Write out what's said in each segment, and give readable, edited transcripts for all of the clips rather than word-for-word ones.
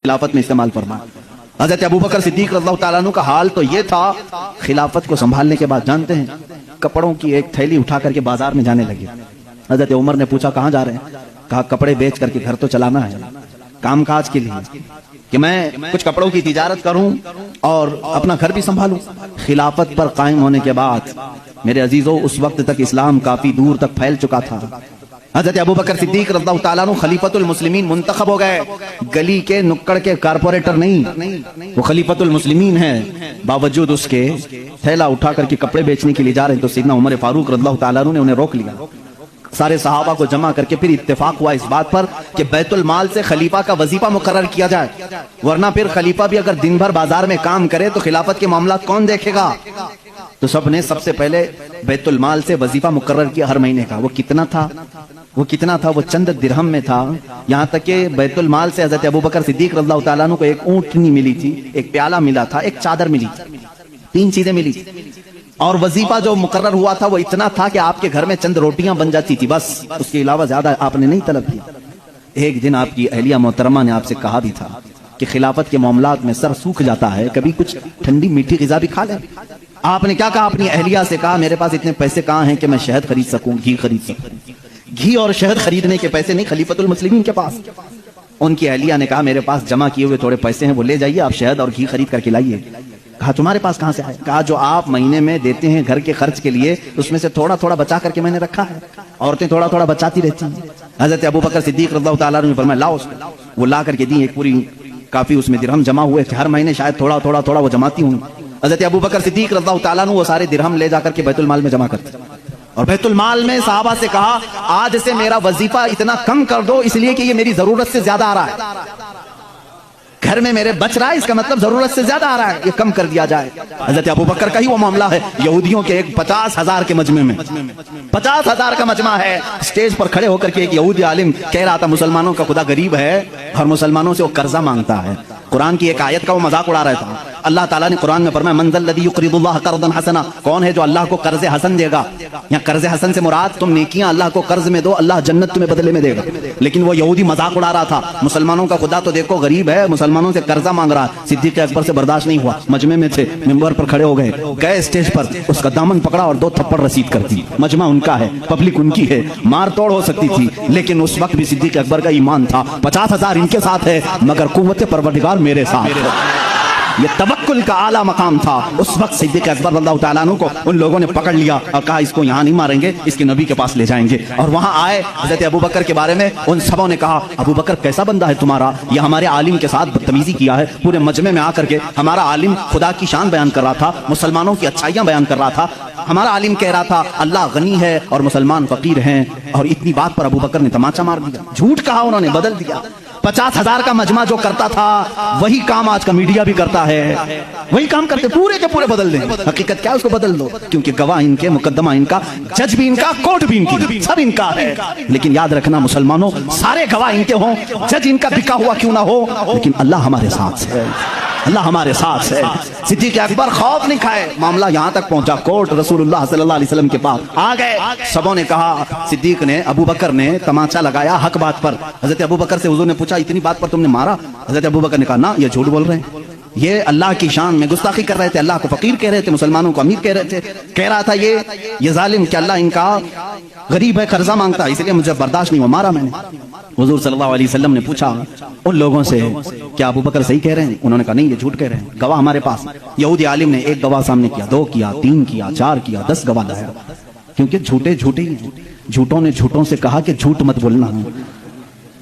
خلافت میں استعمال فرما۔ حضرت ابوبکر صدیق رضی اللہ تعالیٰ عنہ کا حال تو یہ تھا، خلافت کو سنبھالنے کے بعد جانتے ہیں کپڑوں کی ایک تھیلی اٹھا کر کے بازار میں جانے لگے۔ حضرت عمر نے پوچھا کہاں جا رہے ہیں؟ کہا کپڑے بیچ کر کے گھر تو چلانا ہے، کام کاج کے لیے کہ میں کچھ کپڑوں کی تجارت کروں اور اپنا گھر بھی سنبھالوں۔ خلافت پر قائم ہونے کے بعد میرے عزیزوں اس وقت تک اسلام کافی دور تک پھیل چکا تھا۔ حضرت ابوبکر صدیق رضی اللہ تعالیٰ عنہ خلیفۃ المسلمین منتخب ہو گئے، گلی کے نکڑ کے کارپوریٹر نہیں، وہ خلیفۃ المسلمین ہیں۔ باوجود اس کے تھیلا اٹھا کر کے کپڑے بیچنے کے لیے جا رہے ہیں تو سیدنا عمر فاروق رضی اللہ تعالیٰ عنہ نے انہیں روک لیا۔ سارے صحابہ کو جمع کر کے پھر اتفاق ہوا اس بات پر کہ بیت المال سے خلیفہ کا وظیفہ مقرر کیا جائے، ورنہ پھر خلیفہ بھی اگر دن بھر بازار میں کام کرے تو خلافت کے معاملات کون دیکھے گا؟ تو سب نے سب سے پہلے بیت المال سے وظیفہ مقرر کیا ہر مہینے کا۔ وہ کتنا تھا؟ وہ چند درہم میں تھا، یہاں تک کہ بیت المال سے حضرت ابوبکر صدیق رضی اللہ تعالیٰ عنہ کو ایک اونٹنی ملی تھی، ایک پیالہ ملا تھا، ایک چادر ملی تھی، 3 چیزیں ملی تھی۔ اور وظیفہ جو مقرر ہوا تھا وہ اتنا تھا کہ آپ کے گھر میں چند روٹیاں بن جاتی تھی، بس اس کے علاوہ زیادہ آپ نے نہیں طلب کیا۔ ایک دن آپ کی اہلیہ محترمہ نے آپ سے کہا بھی تھا کہ خلافت کے معاملات میں سر سوکھ جاتا ہے، کبھی کچھ ٹھنڈی میٹھی غذا بھی کھا لیں۔ آپ نے کیا کہا؟ اپنی اہلیہ سے کہا میرے پاس اتنے پیسے کہاں ہیں کہ میں شہد خرید سکوں، گھی خرید سکوں۔ گھی اور شہد خریدنے کے پیسے نہیں خلیفۃ المسلمین کے پاس۔ ان کی اہلیہ نے کہا میرے پاس جمع کیے ہوئے تھوڑے پیسے ہیں، وہ لے جائیے، آپ شہد اور گھی خرید کر کے لائیے۔ کہا تمہارے پاس کہاں سے آئے؟ کہا جو آپ مہینے میں دیتے ہیں گھر کے خرچ کے لیے اس میں سے تھوڑا تھوڑا بچا کر کے میں نے رکھا ہے، عورتیں تھوڑا تھوڑا بچاتی رہتی ہیں۔ حضرت ابوبکر صدیق رضی اللہ تعالیٰ عنہ نے فرمایا لاؤ، وہ لا کر کے دی، ایک پوری کافی اس میں درہم جمع ہوئے تھے، ہر مہینے شاید تھوڑا تھوڑا تھوڑا وہ جماتی ہوں۔ حضرت ابوبکر صدیق رضی اللہ تعالیٰ عنہ وہ سارے درہم لے جا کر کے بیت المال میں جمع کرتے، اور بیت المال میں صحابہ سے کہا آج سے میرا وظیفہ اتنا کم کر دو، اس لیے کہ یہ میری ضرورت سے زیادہ آ رہا ہے، گھر میں میرے بچ رہا ہے، اس کا مطلب ضرورت سے زیادہ آ رہا ہے، یہ کم کر دیا جائے۔ حضرت ابوبکر کا ہی وہ معاملہ ہے، یہودیوں کے ایک 50,000 کے مجمع میں 50,000 کا مجمع ہے، اسٹیج پر کھڑے ہو کر کے ایک یہودی عالم کہہ رہا تھا مسلمانوں کا خدا غریب ہے اور مسلمانوں سے وہ قرضہ مانگتا ہے۔ قرآن کی ایک آیت کا وہ مذاق اڑا رہا تھا۔ اللہ تعالیٰ نے قرآن میں فرمایا من ذا الذی یقرض اللہ قرضا حسنا، کون ہے جو اللہ کو قرض حسن دے گا؟ یا قرض حسن سے مراد تم نیکیاں اللہ کو قرض میں دو، اللہ جنت تمہیں بدلے میں دے گا۔ لیکن وہ یہودی مذاق اڑا رہا تھا، مسلمانوں کا خدا تو دیکھو غریب ہے، مسلمانوں سے قرضہ مانگ رہا ہے۔ صدیق اکبر سے برداشت نہیں ہوا، مجمع میں تھے، ممبر پر کھڑے ہو گئے اسٹیج پر، اس کا دامن پکڑا اور 2 تھپڑ رسید کر دی۔ مجمع ان کا ہے، پبلک ان کی ہے، مار توڑ ہو سکتی تھی، لیکن اس وقت بھی صدیق اکبر کا ایمان تھا 50,000 ان کے ساتھ ہے مگر قوت پروردگار میرے ساتھ ہے۔ یہ توکل کا اعلیٰ مقام تھا۔ اس وقت صدیق اکبر رضی اللہ تعالیٰ عنہ کو ان لوگوں نے پکڑ لیا اور کہا اس کو یہاں نہیں ماریں گے، اس کے نبی کے پاس لے جائیں گے۔ اور وہاں آئے حضرت ابوبکر کے بارے میں ان سبوں نے کہا ابوبکر کیسا بندہ ہے تمہارا، یہ ہمارے عالم کے ساتھ بدتمیزی کیا ہے۔ پورے مجمع میں آ کر کے ہمارا عالم خدا کی شان بیان کر رہا تھا، مسلمانوں کی اچھائیاں بیان کر رہا تھا، ہمارا عالم کہہ رہا تھا اللہ غنی ہے اور مسلمان فقیر ہیں، اور اتنی بات پر ابوبکر نے تماچا مار دیا، جھوٹ کہا، انہوں نے بدل دیا۔ 50,000 کا مجمع جو کرتا تھا وہی کام آج کا میڈیا بھی کرتا ہے، وہی کام کرتے، پورے کے پورے بدل دیں۔ حقیقت کیا ہے اس کو بدل دو، کیونکہ گواہ ان کے، مقدمہ ان کا، جج بھی ان کا، کورٹ بھی ان کی، سب ان کا ہے۔ لیکن یاد رکھنا مسلمانوں، سارے گواہ ان کے ہوں، جج ان کا بکا ہوا کیوں نہ ہو، لیکن اللہ ہمارے ساتھ ہے، اللہ ہمارے ساتھ ہے۔ صدیق اکبر خوف نہیں کھائے، معاملہ یہاں تک پہنچا، کورٹ رسول اللہ صلی اللہ علیہ وسلم کے پاس آ گئے۔ سبوں نے کہا، صدیق نے، ابوبکر نے تماچا لگایا حق بات پر۔ حضرت ابوبکر سے حضور نے پوچھا اتنی بات پر تم نے مارا؟ حضرت ابوبکر نے کہا نہ، یہ جھوٹ بول رہے ہیں، یہ اللہ کی شان میں گستاخی کر رہے تھے، اللہ کو فقیر کہہ رہے تھے، مسلمانوں کو امیر کہہ رہے تھے، کہہ رہا تھا یہ ظالم کہ اللہ ان کا غریب ہے، قرضہ مانگتا ہے، اس لیے مجھے برداشت نہیں ہوا، مارا میں نے۔ حضور صلی اللہ علیہ وسلم نے پوچھا ان لوگوں سے کیا ابوبکر صحیح کہہ رہے ہیں؟ انہوں نے کہا نہیں، یہ جھوٹ کہہ رہے ہیں، گواہ ہمارے پاس۔ یہودی عالم نے 1 گواہ سامنے کیا، 2 کیا، 3 کیا، 4 کیا، 10 گواہ لایا، کیونکہ جھوٹے جھوٹے ہی ہیں۔ جھوٹوں نے جھوٹوں سے کہا کہ جھوٹ مت بولنا۔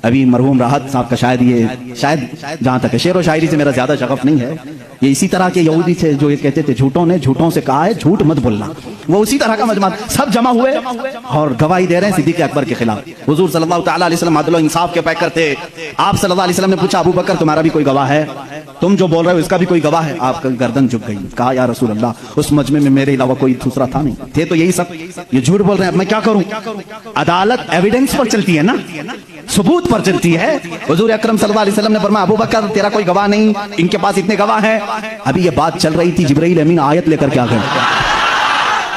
ابھی مرحوم راحت صاحب کا شاید جہاں تک شعر و شاعری سے میرا زیادہ شغف نہیں ہے، یہ اسی طرح کے یہودی تھے جو یہ کہتے تھے جھوٹوں نے جھوٹوں سے کہا ہے جھوٹ مت بولنا، وہ اسی طرح کا مجمع، سب جمع ہوئے اور گواہی دے رہے ہیں صدیق اکبر کے خلاف۔ حضور صلی اللہ تعالیٰ علیہ وسلم عدل و انصاف کے پیکر تھے، آپ صلی اللہ علیہ وسلم نے پوچھا ابوبکر تمہارا بھی کوئی گواہ ہے؟ تم جو بول رہے ہو اس کا بھی کوئی گواہ ہے؟ آپ کا گردن جھک گئی، کہا یا رسول اللہ اس مجمع میں میرے علاوہ کوئی دوسرا تھا نہیں، تھے تو یہی سب، یہ جھوٹ بول رہے ہیں، اب میں کیا کروں؟ عدالت ایویڈنس پر چلتی ہے نا، ثبوت پر چلتی ہے۔ حضور اکرم صلی اللہ علیہ وسلم نے فرمایا ابوبکر تیرا کوئی گواہ نہیں، ان کے پاس اتنے گواہ ہیں۔ ابھی یہ بات چل رہی تھی، جبرائیل امین آیت لے کر کے آ گئے،